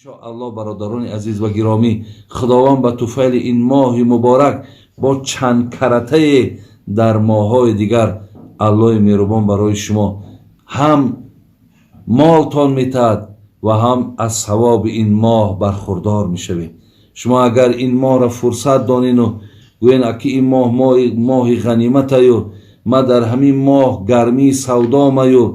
انشاءالله برادران عزیز و گرامی، خداوند به طفیل این ماه مبارک با چند کرته در ماه‌های دیگر الله مهربان برای شما هم مالتان میتاد و هم از ثواب این ماه برخوردار میشوید. شما اگر این ماه را فرصت دانین و گوین اکی این ماه غنیمت ایو، ما در همین ماه گرمی سودا میو،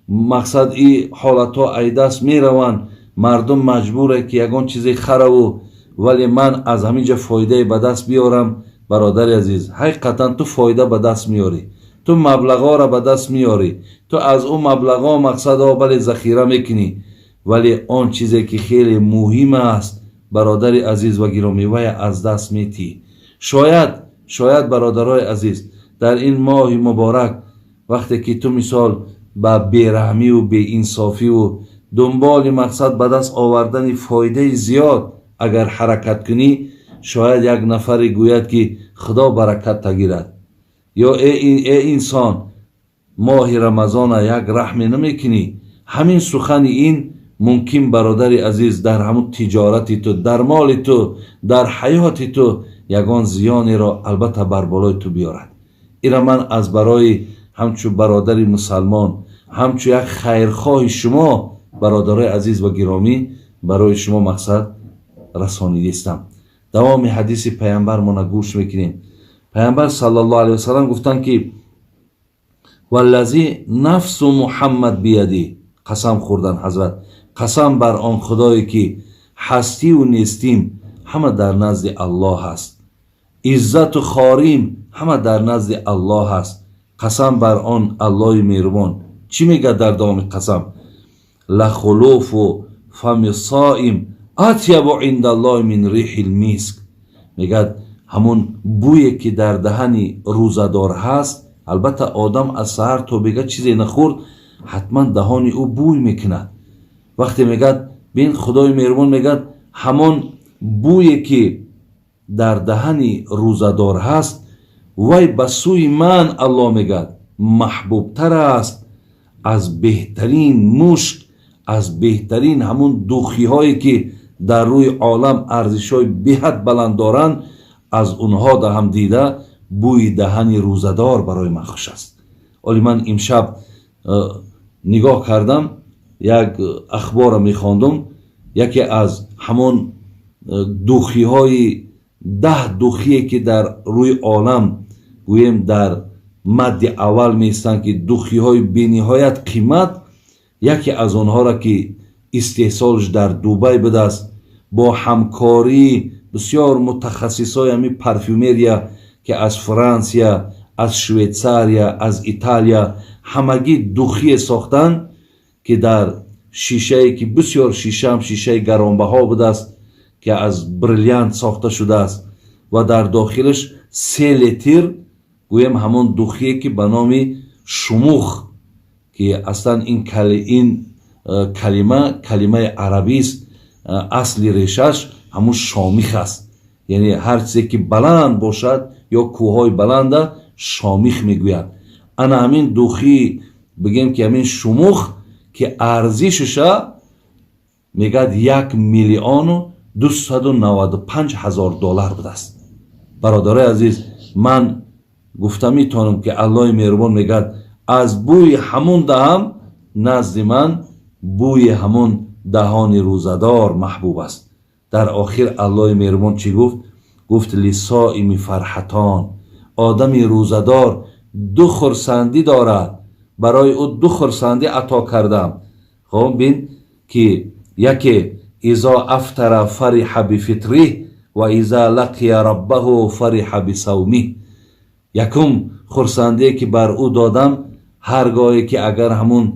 مقصد این حالت ها ایدست میروند، مردم مجبوره که یگان چیزی خرو، ولی من از همینجا فایده به دست بیارم. برادر عزیز، حقیقتا تو فایده به دست میاری، تو مبلغا را به دست میاری، تو از اون مبلغا مقصد ها بله ذخیره میکنی، ولی آن چیزی که خیلی مهم است برادر عزیز و گرامی وی از دست میتی. شاید برادرای عزیز در این ماه مبارک وقتی که تو مثال با بیرحمی و بی انصافی و دنبال مقصد به دست آوردن فایده زیاد اگر حرکت کنی، شاید یک نفر گوید که خدا برکت تگیرد، یا ای انسان ماه رمضان یک رحم نمیکنی. همین سخن این ممکن برادر عزیز در همون تجارتی تو، در مال تو، در حیات تو یگان زیانی را البته بر بالای تو بیارد. ایرا من از برای همچون برادر مسلمان، همچون یک خیرخواه شما برادرای عزیز و گرامی برای شما مقصد رسانیدستم. دوام حدیث پیامبر ما گوش میکنیم. پیامبر صلی الله علیه و سلم گفتن که والذی نفس محمد بیدی، قسم خوردن حضرت، قسم بر آن خدایی که هستی و نیستیم همه در نزد الله هست، عزت و خاریم همه در نزد الله هست. قسم بر آن الله مهربان. چی میگه در دوام قسم؟ لخلوف و فم صائم اطیب عند الله من ریح المسک. میگه همون بویی که در دهن روزدار هست، البته آدم از سحر تا بگه چیزی نخورد حتما دهان او بوی میکند. وقتی میگه بین خدای مهربان میگه همون بویی که در دهن روزدار هست وی به سوی من الله میگه محبوب تر است از بهترین مشک، از بهترین همون دوخی هایی که در روی عالم ارزش های بهت بلند دارند، از اونها ده هم دیده بوی دهن روزدار برای من خوش است. ولی من امشب نگاه کردم، یک اخبار میخواندم، یکی از همون دوخی های 10 دوخی که در روی عالم گویم در مد اول میستن که دوخی های بینهایت قیمت، یکی از آنها را که استحصالش در دوبای بده است با همکاری بسیار متخصصای همی پرفیومریا که از فرانسیا، از شویتزاریا، از ایتالیا همگی دوخی ساختن که در شیشه که بسیار شیشه گرانبها بوده است که از بریلیانت ساخته شده است و در داخلش 3 لیتر گویم همون دوخی که به نام شموخ، که اصلا این کلمه عربی است، اصلی ریشش همون شامیخ است، یعنی هر چیزی که بلند باشد یا کوههای بلنده شامیخ میگوید. انا همین دوخی بگیم که همین شموخ که ارزشش میگد 1,295,000 دلار بوده است. برادرای عزیز، من گفتم میتونم که الله مهربان میگد از بوی همون دهم نزد من بوی همون دهان روزدار محبوب است. در آخر الله مهربان چی گفت؟ گفت للصائم فرحتان. آدمی روزدار 2 خرسندی دارد، برای او 2 خرسندی عطا کردم. خب بین که یکی اذا افطر فرح بفطره و اذا لقی ربه فرح بصومه. یکم خرسندی که بر او دادم هرگاهی که اگر همون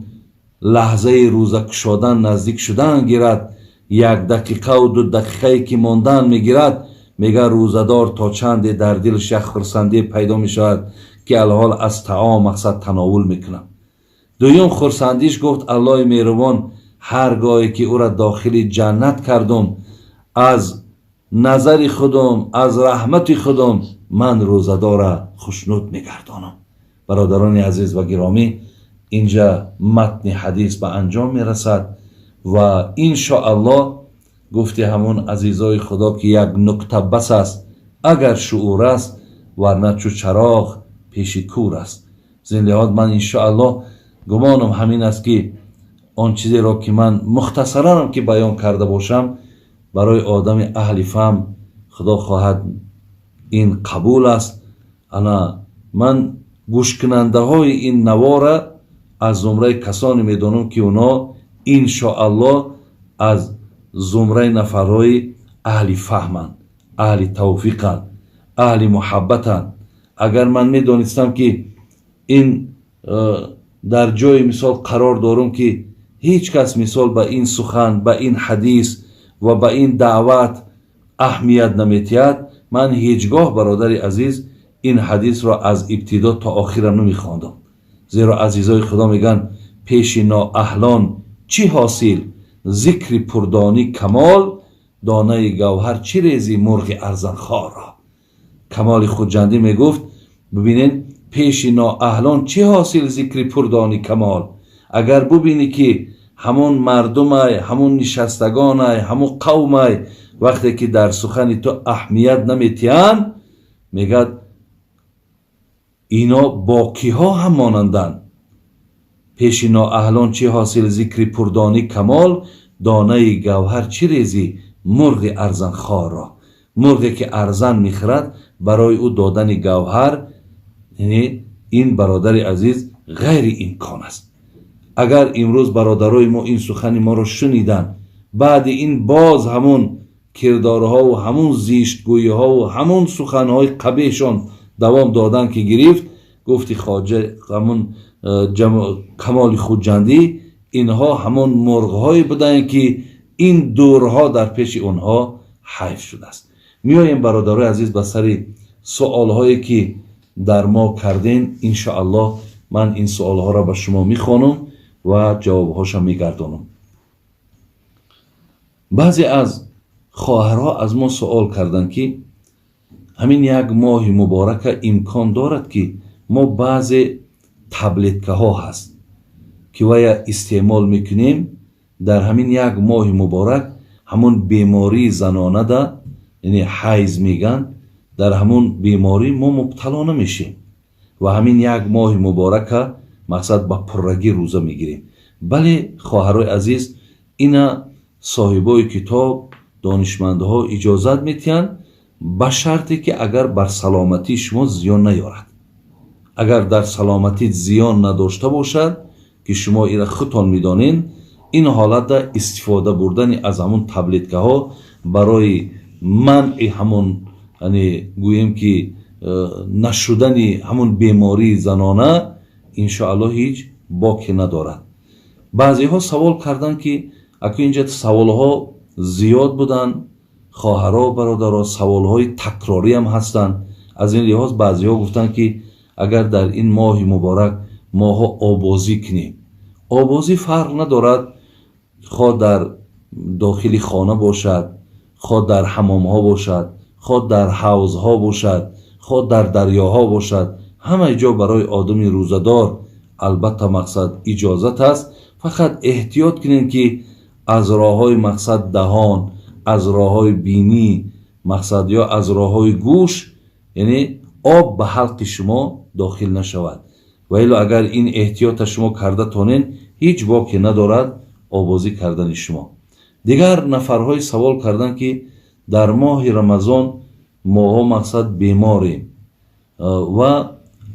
لحظه روزه کشادن نزدیک شدن گیرد، 1 دقیقه و 2 دقیقه که ماندن میگیرد، میگه روزدار تا چند در دلش یک خرسندی پیدا میشود که الحال از طعام مقصد تناول میکنم. دویم خرسندیش گفت الله مهربان هرگاهی که او را داخل جنت کردم، از نظر خودم، از رحمت خودم من روزدار را خوشنود میگردانم. برادران عزیز و گرامی، اینجا متن حدیث به انجام میرسد و انشاءالله گفتی همون عزیزای خدا که یک نکته بس است اگر شعور است، ورنه چو چراغ پیش کور است. زین لحاظ من انشاءالله گمانم همین است که آن چیزی را که من مختصرا هم که بیان کرده باشم برای آدم اهل فهم خدا خواهد این قبول است. انا من گوش کننده های این نواره از زمره کسانی میدانم که اونا انشاءالله از زمره نفرهای اهل فهمند، اهل توفیقند، اهل محبتند. اگر من میدانستم که این در جای مثال قرار دارم که هیچ کس مثال به این سخن، به این حدیث و به این دعوت اهمیت نمیتید، من هیچگاه برادر عزیز این حدیث را از ابتدا تا آخر نمیخواندم. زیرا عزیزای خدا میگن پیش نااهلان چی حاصل، ذکر پردانی کمال، دانه گوهر چی ریزی مرغ ارزن خوار را. کمال خودجندی میگفت ببینین پیش نااهلان چی حاصل ذکر پردانی کمال. اگر ببینی که همون مردم همون نشستگان همون قوم وقتی که در سخن تو اهمیت نمیتین، میگد اینا باقی ها هم مانندن. پیش نااهلان چی حاصل ذکر پردانی کمال، دانه گوهر چی ریزی مرغ ارزن خوار را. مرغی که ارزن میخرد برای او دادن گوهر، یعنی این برادر عزیز غیر امکان است. اگر امروز برادرای ما این سخن ما رو شنیدن، بعد این باز همون کردارها و همون زیشتگویی ها و همون سخنهای قبیحشان دوام دادن که گرفت، گفتی خواجه همون کمال خودجندی اینها همون مرغهای بودن که این دورها در پیش اونها حیف شده است. میایم برادرای عزیز به سر سوالهایی که در ما کردین. انشاءالله من این سوالها را به شما میخوانم و جوابهاش میگردانم. بعضی از خواهرها از ما سوال کردن که همین یک ماه مبارک امکان دارد که ما بعضی تبلتکه ها هست که ویا استعمال میکنیم در همین یک ماه مبارک، همون بیماری زنانه ده، یعنی حیض میگن، در همون بیماری ما مبتلا نمیشیم و همین یک ماه مبارک مقصد با پرگی روزه میگیریم. بله خواهرای عزیز، اینا صاحبای کتاب دانشمندها اجازت میتین، به شرطی که اگر بر سلامتی شما زیان نیارد. اگر در سلامتی زیان نداشته باشد که شما ایره خودتان میدانین، این حالت ده استفاده بردن از همون تبلتکه ها برای منع همون، یعنی گویم که نشدن همون بیماری زنانه انشاءالله هیچ باکی ندارد. بعضی ها سوال کردن که اگه اینجا سوال ها زیاد بودن، خواهرها برادرها سوال های تکراری هم هستن. از این لحاظ بعضی ها گفتن که اگر در این ماه مبارک ماها آبازی کنیم، آبازی فرق ندارد، خواه در داخل خانه باشد، خواه در حمام ها باشد، خواه در حوض ها باشد، خواه در دریاها باشد، همه جا برای آدمی روزدار البته مقصد اجازت است. فقط احتیاط کنین که از راه های مقصد دهان، از راه های بینی مقصد یا از راه های گوش، یعنی آب به حلق شما داخل نشود. و الا اگر این احتیاط شما کرده تانین، هیچ باکی ندارد آبازی کردن شما. دیگر نفرهای سوال کردن که در ماه رمضان ماها مقصد بیماریم و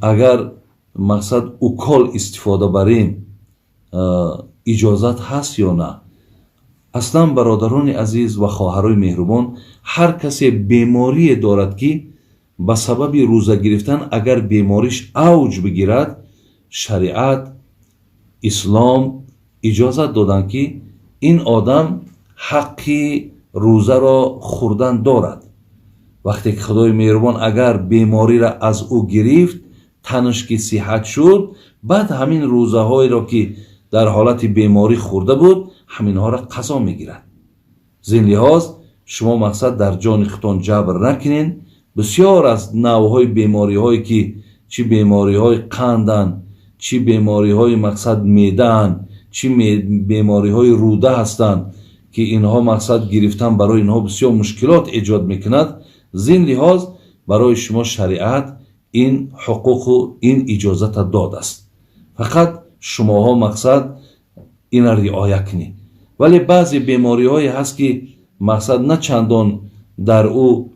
اگر مقصد اوکال استفاده بریم اجازت هست یا نه. اصلا برادران عزیز و خواهرای مهربان، هر کسی بیماری دارد که به سبب روزه گرفتن اگر بیماریش اوج بگیرد، شریعت اسلام اجازت دادن که این آدم حقی روزه را خوردن دارد. وقتی که خدای مهربان اگر بیماری را از او گرفت، تنش که صحت شد، بعد همین روزه های را که در حالت بیماری خورده بود، همین ها را قضا میگیرد. زین لحاظ شما مقصد در جان خودتان جبر نکنین. بسیار از نوعهای بیماری هایی که چی بیماری های قندن، چی بیماری های مقصد میدن، چی بیماری های روده هستند که اینها مقصد گرفتن برای اینها بسیار مشکلات ایجاد میکند، زین لحاظ برای شما شریعت این حقوق و این اجازت داد است. فقط شماها مقصد این رعایت کنید. ولی بعضی بیماری های هست که مقصد نه چندان در او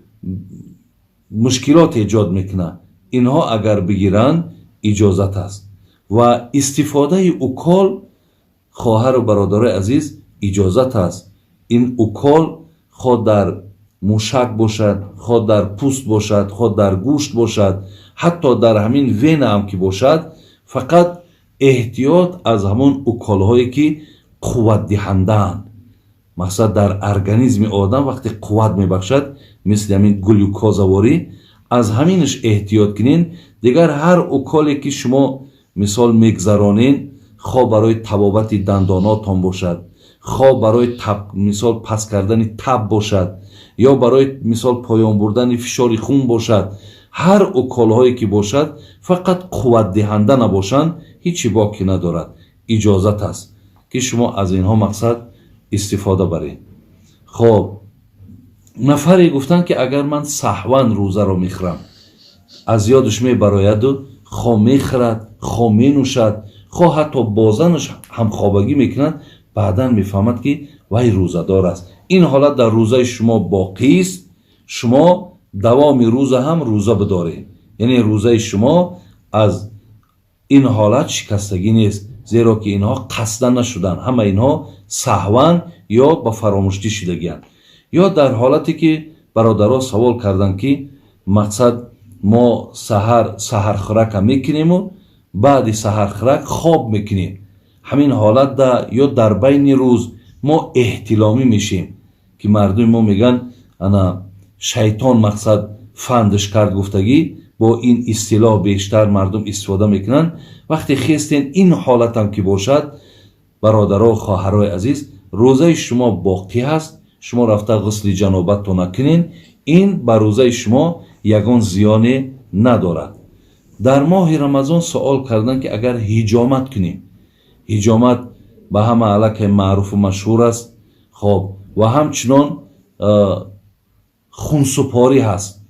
مشکلات ایجاد میکنه، اینها اگر بگیرن اجازت است. و استفاده اوکال خواهر و برادر عزیز اجازت است. این اوکال خود در موشک باشد، خود در پوست باشد، خود در گوشت باشد، حتی در همین وین هم که باشد، فقط احتیاط از همون اوکال هایی که قوت دهندن. مقصد در ارگانیسم آدم وقتی قوت میبخشد، مثل همین گلوکوزواری، از همینش احتیاط کنین. دیگر هر اوکالی که شما مثال میگذرانین، خواه برای تبابت دنداناتان باشد، خواه برای مثال پس کردن تب باشد، یا برای مثال پایان بردن فشار خون باشد، هر اوکال هایی که باشد فقط قوت دهنده نباشند، هیچی باقی ندارد. اجازت است که شما از اینها مقصد استفاده برید. خب نفری گفتن که اگر من سهوا روزه رو میخورم، از یادش میبراید و خواه میخورد، خواه مینوشد، خواه حتی بازنش هم خوابگی میکند، بعدا میفهمد که وای روزه دار است. این حالت در روزه شما باقی است. شما دوام روزه هم روزه بدارید، یعنی روزه شما از این حالت شکستگی نیست، زیرا که اینها قصدن نشدن، همه اینها سهوا یا با فراموشی شدگی‌اند. یا در حالتی که برادرها سوال کردن که مقصد ما سحر خورک میکنیم و بعد سحر خورک خواب میکنیم، همین حالت یا در بین روز ما احتلامی میشیم که مردم ما میگن انا شیطان مقصد فندش کرد گفتگی، با این اصطلاح بیشتر مردم استفاده میکنن. وقتی خواستین این حالت هم که باشد، برادرها و خواهرای عزیز، روزه شما باقی هست، شما رفته غسل جنابت تو نکنین، این بر روزه شما یگان زیانی ندارد. در ماه رمضان سوال کردن که اگر حجامت کنیم، حجامت به همه علک معروف و مشهور است. خب و همچنان خونسپاری هست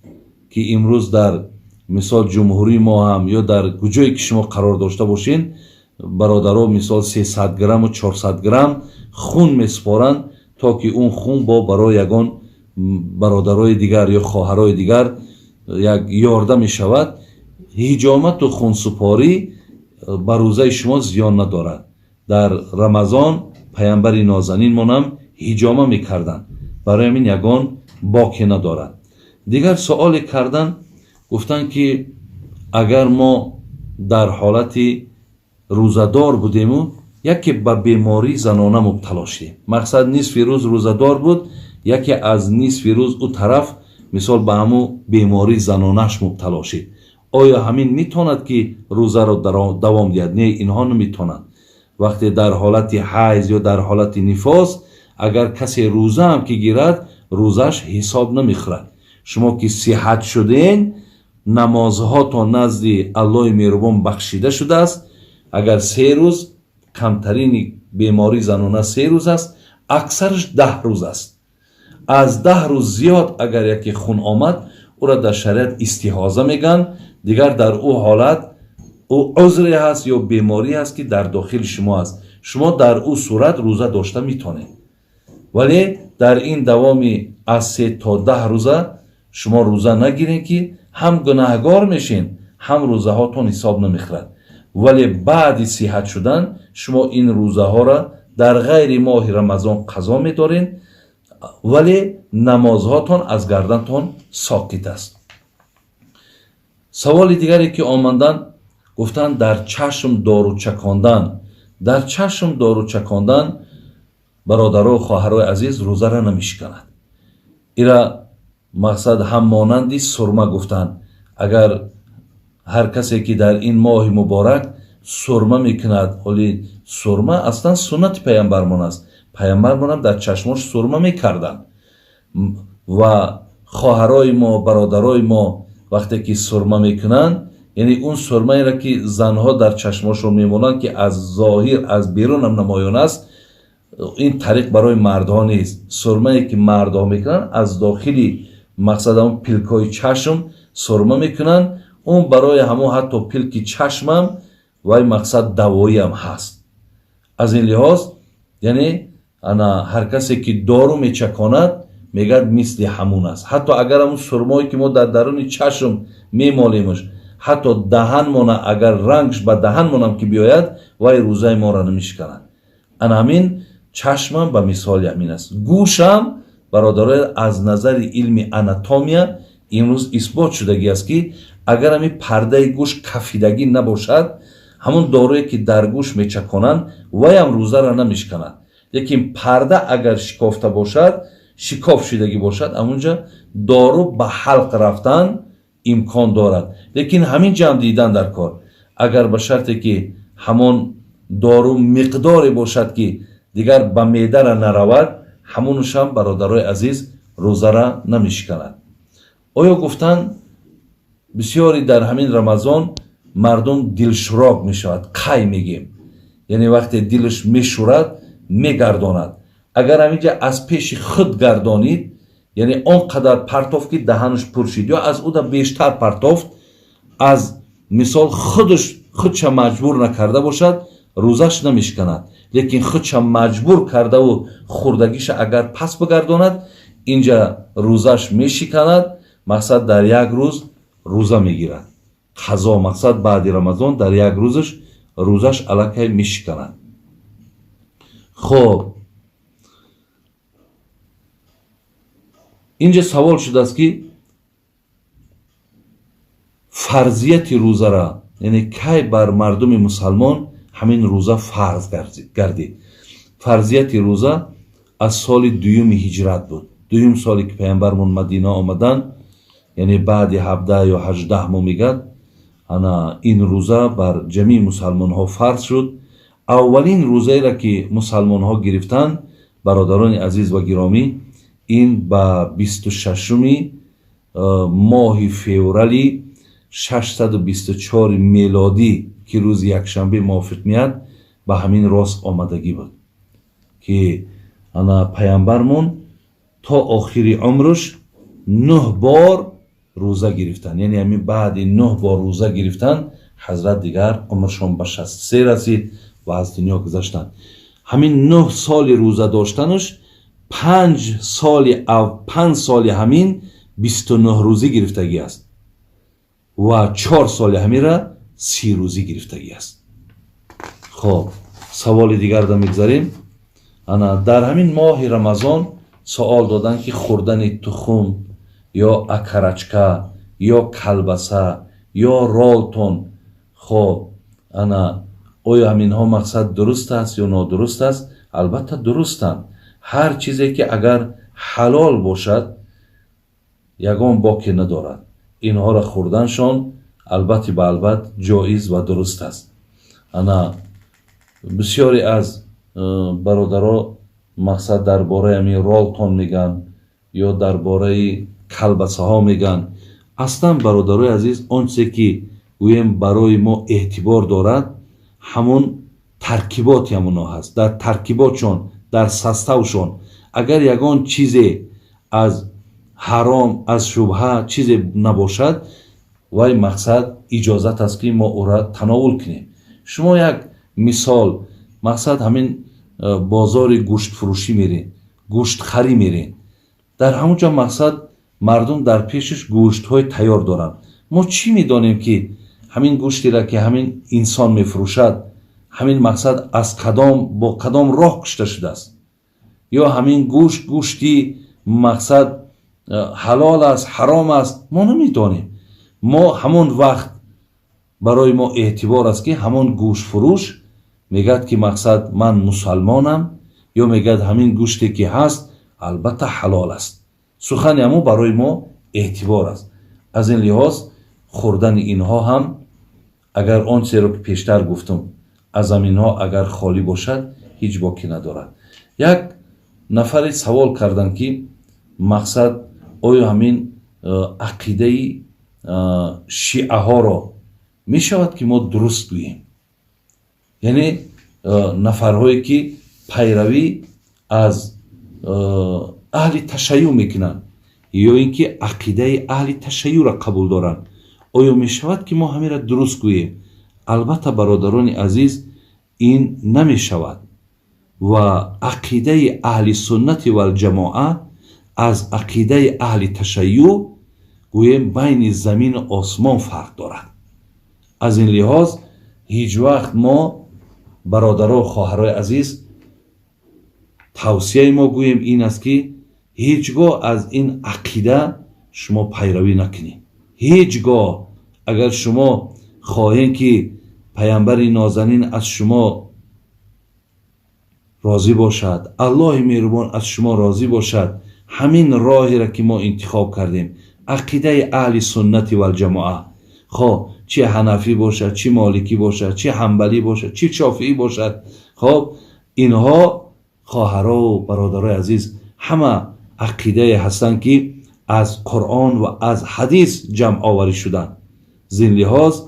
که امروز در مثال جمهوری ما هم یا در کجایی که شما قرار داشته باشین، برادرها مثال 300 گرم و 400 گرم خون میسپارند تا که اون خون با برای یگان برادرای دیگر یا خواهرای دیگر یک یارده می شود. حجامت و خونسپاری بر روزه شما زیان ندارد. در رمضان پیامبر نازنین منم حجامه میکردن، برای همین یگان باقی ندارد. دیگر سوال کردن، گفتن که اگر ما در حالت روزدار بودیم و یکی به بیماری زنانه مبتلا شدیم، مقصد نصف روز روزدار بود، یکی از نصف روز او طرف مثال به همو بیماری زنانش مبتلا شد، آیا همین میتوند که روزه را دوام دهد؟ نه، اینها نمیتونند. وقتی در حالت حیض یا در حالت نفاس اگر کسی روزه هم که گیرد، روزش حساب نمیخورد. شما که صحت شدین، نمازها تا نزد الله مهربان بخشیده شده است. اگر 3 روز، کمترین بیماری زنانه 3 روز است، اکثرش 10 روز است. از 10 روز زیاد اگر یکی خون آمد، او را در شریعت استحاضه میگن. دیگر در او حالت او عذری هست یا بیماری هست که در داخل شما است، شما در او صورت روزه داشته میتونید. ولی در این دوامی از 3 تا 10 روزه شما روزه نگیرین که هم گناهگار میشین، هم روزه هاتون حساب نمیخورد. ولی بعد صحت شدن شما این روزه ها را در غیر ماه رمضان قضا میدارین، ولی نمازهاتون از گردنتون ساقط است. سوال دیگری که آمدن، گفتن در چشم دارو چکاندن. در چشم دارو چکاندن برادرها و خواهرای عزیز روزه را نمیشکند. ایرا مقصد هم مانندی سرمه گفتن. اگر هر کسی که در این ماه مبارک سرمه میکند، ولی سرمه اصلا سنت پیامبرمان است، پیامبرمان در چشماش سرمه میکردن و خواهرای ما برادرای ما وقتی که سرمه میکنن، یعنی اون سرمه را که زنها در چشماشون میمونن که از ظاهر از بیرون هم نمایان است، این طریق برای مردها نیست. سرمه که مردها میکنن از داخلی مقصد همون پلکای چشم سرمه میکنن، اون برای همون حتی پلک چشمم و مقصد دوایی هم هست. از این لحاظ یعنی انا هر کسی که دارو میچکاند میگد مثل همون است. حتی اگر همون سرمایی که ما در درون چشم میمالیمش حتی دهن مونه، اگر رنگش به دهن مونم که بیاید وای روزه ما را نمیشکنند. انا همین چشمم به مثال همین است. گوشم برادرای از نظر علم آناتومیا امروز اثبات شدگی است که اگر همین پرده گوش کفیدگی نباشد همون دارویی که در گوش میچکانند وای هم روزه را نمیشکنند. لیکن پرده اگر شکافته باشد، شکاف شدگی باشد، همونجا دارو به حلق رفتن امکان دارد. لیکن همین جمع دیدن در کار، اگر به شرطی که همون دارو مقداری باشد که دیگر به معده را نرود، همونش هم برادرای عزیز روزه را نمیشکند. آیا گفتن بسیاری در همین رمضان مردم دلشوراب میشود، قی میگیم، یعنی وقتی دلش میشورد میگرداند. اگر همینجا از پیش خود گردانید، یعنی آنقدر پرتافت که دهنش پر شد یا از او بیشتر پرتافت، از مثال خودش مجبور نکرده باشد روزش نمیشکند. لیکن خودش مجبور کرده و خوردگیش اگر پس بگرداند اینجا روزش میشکند. مقصد در یک روز روزه میگیرد، قضا مقصد بعد رمضان در یک روزش روزش الکی میشکند. خب اینجا سوال شده است که فرضیت روزه را، یعنی کی بر مردم مسلمان همین روزه فرض گردید. فرضیت روزه از سال دوم هجرت بود. دوم سالی که پیامبرمون مدینه آمدن، یعنی بعد 17 یا 18 ماه میگد انا این روزه بر جمعی مسلمان ها فرض شد. اولین روزه را که مسلمان ها گرفتن برادران عزیز و گرامی، این با 26 ماه فوریه 624 میلادی که روز یکشنبه موافق میاد به همین راست آمدگی بود که انا پیامبرمون تا آخری عمرش 9 بار روزه گرفتن. یعنی همین بعد 9 بار روزه گرفتن حضرت دیگر عمرشون به 63 رسید و از دنیا گذشتن. همین 9 سال روزه داشتنش 5 سال همین 29 روزی گرفتگی است و 4 سال همین را 30 روزی گرفتگی است. خب سوال دیگر را میگذاریم. انا در همین ماه رمضان سوال دادن که خوردن تخم یا اکرچکه یا کلبسه یا رالتون، خب انا آیا همین ها مقصد درست است یا نادرست است؟ البته درستند. هر چیزی که اگر حلال باشد یگان باکی ندارد، اینها را خوردنشان البته به البته جایز و درست است. انا بسیاری از برادرها مقصد درباره همین رالتون میگن یا درباره کلبسه ها میگن. اصلا برادرای عزیز آنچه که ویم برای ما اعتبار دارد همون ترکیبات همونا هست. در ترکیباتشون، در سستوشون اگر یگان چیزی از حرام، از شبهه چیزی نباشد وای مقصد اجازت است که ما او را تناول کنیم. شما یک مثال مقصد همین بازار گوشت فروشی میرین، گوشت خری میرین، در همونجا مقصد مردم در پیشش گوشت های تیار دارن. ما چی میدانیم که همین گوشتی را که همین انسان میفروشد همین مقصد از با کدام راه کشته شده است، یا همین گوشتی مقصد حلال است حرام است ما نمیدانیم. ما همون وقت برای ما اعتبار است که همون گوشت فروش میگد که مقصد من مسلمانم، یا میگد همین گوشتی که هست البته حلال است. سخن همون برای ما اعتبار است. از این لحاظ خوردن اینها هم اگر آن چیزی رو که پیشتر گفتم از زمینها اگر خالی باشد هیچ باکی ندارد. یک نفر سوال کردن که مقصد آیا همین عقیده شیعه ها را می شود که ما درست گوییم؟ یعنی نفرهایی که پیروی از اهل تشیع میکنن یا اینکه عقیده اهل تشیع را قبول دارن. آیا میشود که ما همین را درست گوییم؟ البته برادران عزیز این نمیشود و عقیده اهل سنت و الجماعه از عقیده اهل تشیع گوییم بین زمین و آسمان فرق دارد. از این لحاظ هیچ وقت ما برادران و خواهرای عزیز توصیه ما گوییم این است که هیچگاه از این عقیده شما پیروی نکنید. هیچگاه اگر شما خواهید که پیامبر نازنین از شما راضی باشد، الله مهربان از شما راضی باشد، همین راهی را که ما انتخاب کردیم، عقیده اهل سنت و الجماعه، خب چه حنفی باشد، چه مالکی باشد، چه حنبلی باشد، چه شافعی باشد، خب اینها خواهرها و برادرای عزیز همه عقیده هستند که از قرآن و از حدیث جمع آوری شدن. زین لحاظ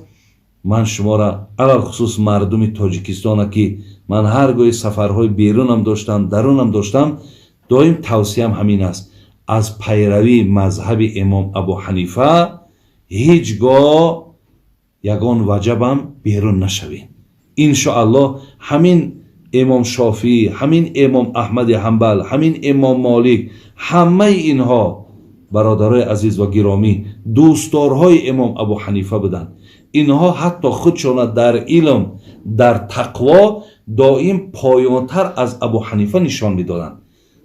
من شما را علل خصوص مردم تاجیکستان که من هرگاه سفرهای بیرونم داشتم درونم داشتم دایم توصیم همین است، از پیروی مذهب امام ابو حنیفه هیچگاه یگان وجبم بیرون نشوید. انشاءالله همین امام شافعی، همین امام احمد حنبل، همین امام مالک، همه اینها برادرای عزیز و گرامی دوستدارهای امام ابو حنیفه بودند. اینها حتی خودشان در علم در تقوا دائم پایانتر از ابو حنیفه نشان میدادند.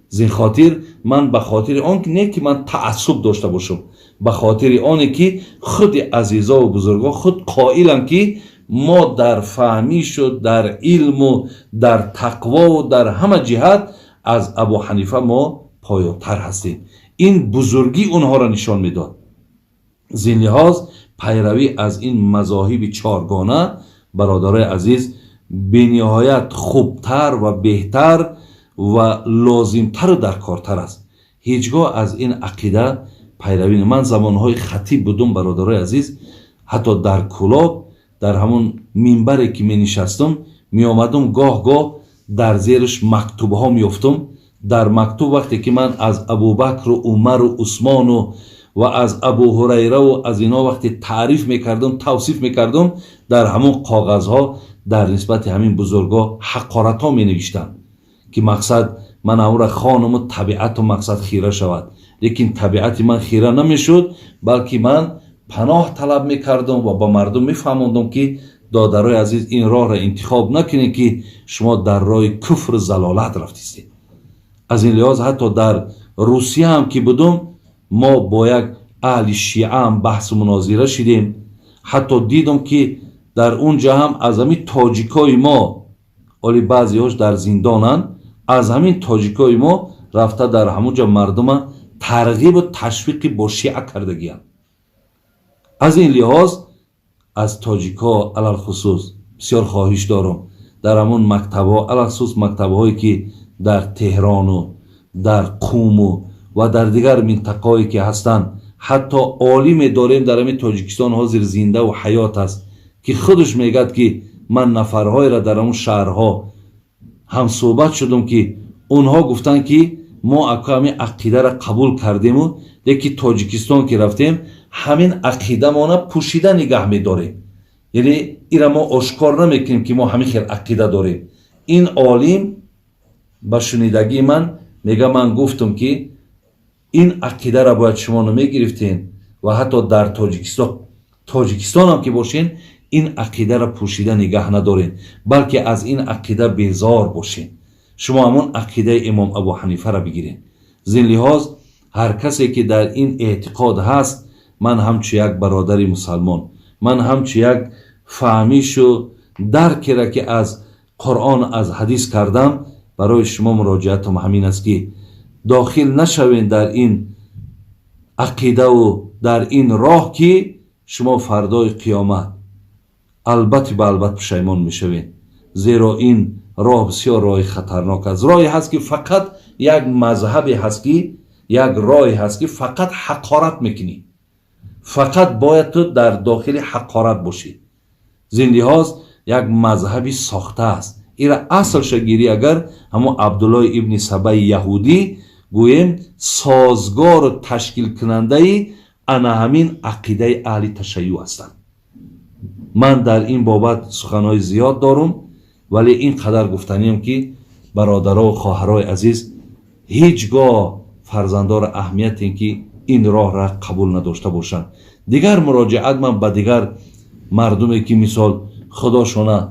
زین خاطر من به خاطر آن نه که من تعصب داشته باشم، به خاطر آنه که خود عزیزا و بزرگا خود قائلند که ما در فهمیش و در علم و در تقوا و در همه جهت از ابو حنیفه ما پایانتر هستیم. این بزرگی اونها را نشان میداد. زین لحاظ پیروی از این مذاهب چارگانه برادرای عزیز بنهایت خوبتر و بهتر و لازمتر و درکارتر است. هیچگاه از این عقیده پیروی. من زمانهای خطیب بودم برادرای عزیز، حتی در کلاب در همون منبری که می نشستم می آمدم گاه گاه در زیرش مکتوب ها می افتم. در مکتوب وقتی که من از ابوبکر و عمر و عثمان و از ابو هریره و از اینا وقتی تعریف میکردم توصیف میکردم در همون کاغذ ها در نسبت همین بزرگا حقارت ها می نوشتم که مقصد من اون را خانم و طبیعت و مقصد خیره شود. لیکن طبیعت من خیره نمیشد، بلکه من پناه طلب میکردم و با مردم میفهموندم که دادرای عزیز این راه را انتخاب نکنید که شما در راه کفر زلالت رفتید. از این لحاظ حتی در روسیه هم که بودم ما با یک اهل شیعه هم بحث و مناظره شدیم. حتی دیدم که در اونجا هم از همین تاجیکای ما، ولی بعضی هاش در زندانن، از همین تاجیکای ما رفته در همونجا مردم ترغیب و تشویق با شیعه کردگیان. از این لحاظ از تاجیکا علل خصوص بسیار خواهش دارم در همون مکتبها، علل خصوص مکتبهایی که در تهران و در قم و در دیگر منطقه‌ای که هستند، حتی عالم داریم در همین تاجیکستان حاضر زنده و حیات است که خودش میگد که من نفرهای را در همون شهرها هم صحبت شدم که اونها گفتن که ما همین عقیده را قبول کردیم و لیکن تاجیکستان که رفتیم همین عقیده ما پوشیده نگه می‌داریم، یعنی اینا ما آشکار نمیکنیم که ما همین خیر عقیده داریم. این عالم با شنیدگی من میگه من گفتم که این عقیده را باید شما نمیگرفتین و حتی در تاجیکستان هم که باشین این عقیده را پوشیده نگه ندارین، بلکه از این عقیده بیزار باشین. شما همون عقیده امام ابو حنیفه را بگیرین. زین لحاظ هر کسی که در این اعتقاد هست، من همچو یک برادر مسلمان، من همچو یک فهمیش و درکی را که از قرآن از حدیث کردم برای شما مراجعتم همین است که داخل نشوین در این عقیده و در این راه که شما فردای قیامت البته به البته پشیمان میشوین، زیرا این راه بسیار راه خطرناک است. راهی هست که فقط یک مذهبی هست که یک راهی هست که فقط حقارت میکنی، فقط باید تو در داخل حقارت باشی. زین لحاظ یک مذهبی ساخته است، ایرا اصلش گیری اگر همون عبدالله ابن سبای یهودی گویم سازگار و تشکیل کننده ای انا همین عقیده اهل تشیع هستند. من در این بابت سخنهای زیاد دارم، ولی این قدر گفتنیم که برادرها و خواهرای عزیز هیچگاه فرزندار اهمیت این که این راه را قبول نداشته باشند. دیگر مراجعت من به دیگر مردمی که مثال خداشونه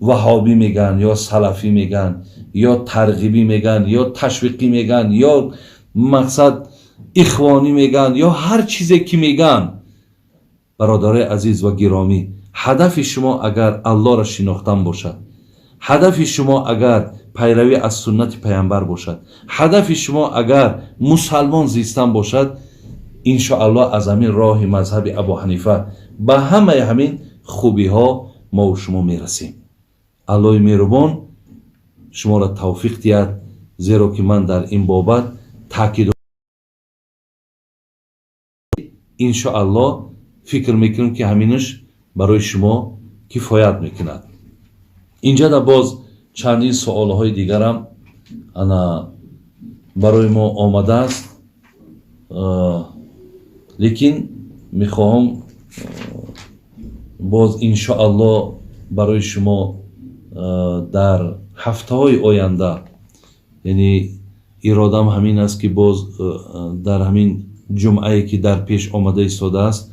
وهابی میگن یا سلفی میگن یا ترغیبی میگن یا تشویقی میگن یا مقصد اخوانی میگن یا هر چیزی که میگن، برادرای عزیز و گرامی، هدف شما اگر الله را شناختن باشد، هدف شما اگر پیروی از سنت پیامبر باشد، هدف شما اگر مسلمان زیستن باشد، انشاءالله از همین راه مذهب ابو حنیفه به همه همین خوبی ها ما و شما میرسیم. الله مهربان شما را توفیق دهد، زیرا که من در این بابت تاکید انشاءالله فکر میکنم که همینش برای شما کفایت میکند. اینجا در باز چندین سوالهای دیگرم انا برای ما آمده است، لیکن میخواهم باز انشاءالله برای شما در هفته های آینده، یعنی ارادم همین است که باز در همین جمعه که در پیش آمده ایستاده است،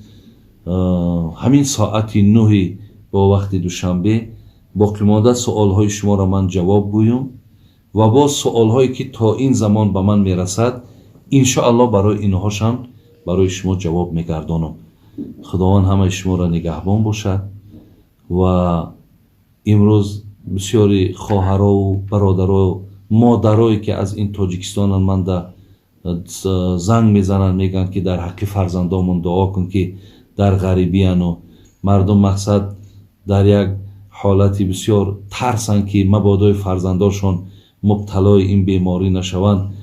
همین ساعت 9 با وقت دوشنبه باقی مانده سوال های شما را من جواب گویم و با سوال هایی که تا این زمان به من میرسد انشاءالله برای اینهاشم برای شما جواب میگردانم. خداوند همه شما را نگهبان باشد و امروز بسیاری خواهرها و برادرها و مادرایی که از این تاجیکستان من در زنگ میزنن میگن که در حق فرزندامون دعا کن که در غریبی و مردم مقصد در یک حالتی بسیار ترسن که مبادا فرزنداشون مبتلای این بیماری نشوند.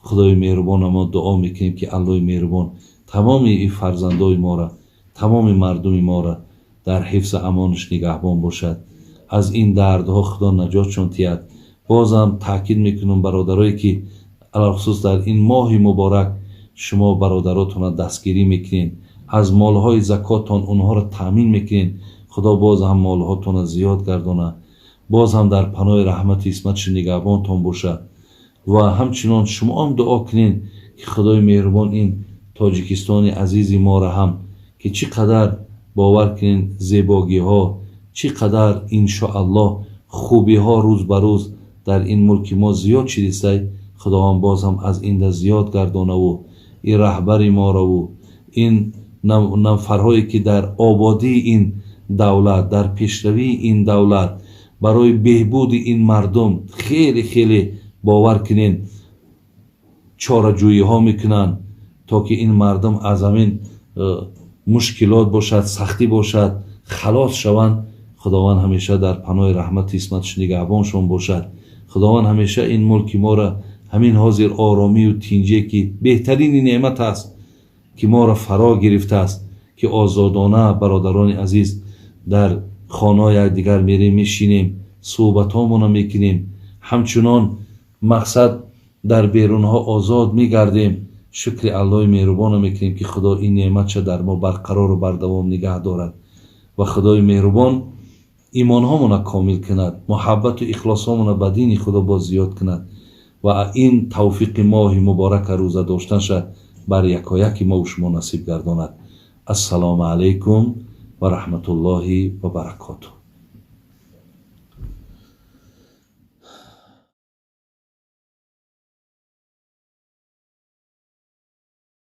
خدای مهربان ما دعا میکنیم که الله مهربان تمام این فرزندای ما را، تمام مردم ما را در حفظ امانش نگهبان باشد، از این دردها خدا نجاتشون تید. بازم تاکید میکنم برادرایی که علاوه خصوص در این ماه مبارک شما برادراتون دستگیری میکنین، از مالهای زکاتون اونها را تامین میکنین، خدا باز هم مالهاتون زیاد گردانه، باز هم در پناه رحمت اسمتش نگهبانتون باشه. و همچنان شما هم دعا کنین که خدای مهربان این تاجیکستان عزیز ما را هم که چقدر باور کنین زیباگی ها، چقدر انشاءالله خوبی ها روز به روز در این ملک ما زیاد شدیسته، خدا هم باز هم از این زیاد گردانه و این رهبر ما را و این نفرهایی که در آبادی این دولت، در پیشروی این دولت، برای بهبود این مردم خیلی خیلی باور کنین چاره‌جویی ها میکنن تا که این مردم از همین مشکلات باشد، سختی باشد، خلاص شوند. خداوند همیشه در پناه رحمت اسمتش نگهبانشون باشد. خداوند همیشه این ملک ما را همین حاضر آرامی و تینجه که بهترین نعمت است که ما را فرا گرفته است که آزادانه برادران عزیز در خانه دیگر میریم، میشینیم، صحبت هامون میکنیم، همچنان مقصد در بیرون ها آزاد میگردیم. شکر الله مهربان میکنیم که خدا این نعمت در ما برقرار و بردوام نگه دارد و خدای مهربان ایمان هامون کامل کند، محبت و اخلاص هامون به دین خدا باز زیاد کند و این توفیق ماه مبارک روزه داشتنش بر یکایک ما و شما نصیب گرداند. السلام علیکم و رحمت الله و برکاته.